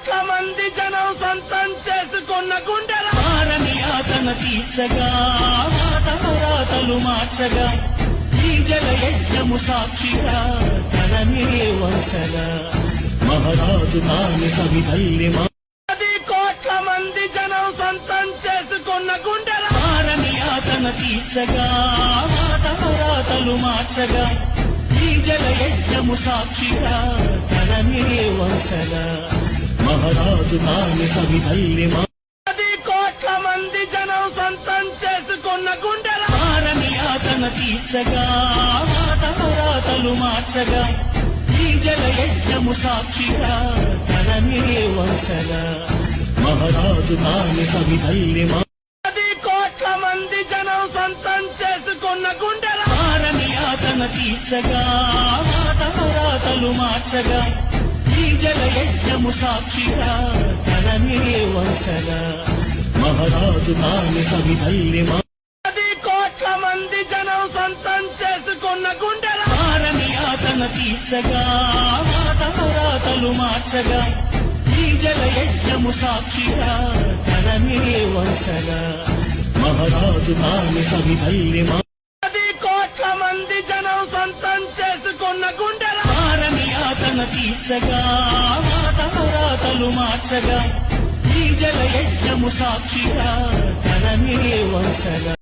కోట్ల మంది జనం సొంతం చేసుకున్న గుండెల మారని ఆతన తీర్చగా రాతలు మార్చగా ఈ జలయజ్ఞము సాక్షిగా తననే వంశగా మహారాజు తాని సవిధల్లి 10 కోట్ల మంది జనం సొంతం చేసుకున్న గుండెల మారని ఆతన తీర్చగా రాతలు మార్చగా ఈ జలయజ్ఞము సాక్షిగా తననే వంశగా మహారాజు తాని సవిధల్లి 10 కోట్ల మంది జనం సొంతం చేసుకున్న గుండెల మారని ఆతన తీర్చగా రాతలు మార్చగా ఈ జలయజ్ఞము సాక్షిగా తననే వంశగా మహారాజు తాని సవిధల్లి 10 కోట్ల మంది జనం సొంతం చేసుకున్న గుండెల మారని ఆతన తీర్చగా రాతలు మార్చగా ఈ జలయజ్ఞము సాక్షిగా తననే వంశగా మహారాజు తాని సవిధల్లి 10 కోట్ల మంది జనం సొంతం చేసుకున్న గుండెల మారని ఆతన తీర్చగా రాతలు మార్చగా ఈ జలయజ్ఞము సాక్షిగా తననే వంశగా మహారాజు తాని సవిధల్లి 10 కోట్ల మంది జనం సొంతం చేసుకున్న గుండెల మారని ఆతన తీర్చగా రాతలు మార్చగా ఈ జలయజ్ఞము సాక్షిగా తననే వంశగా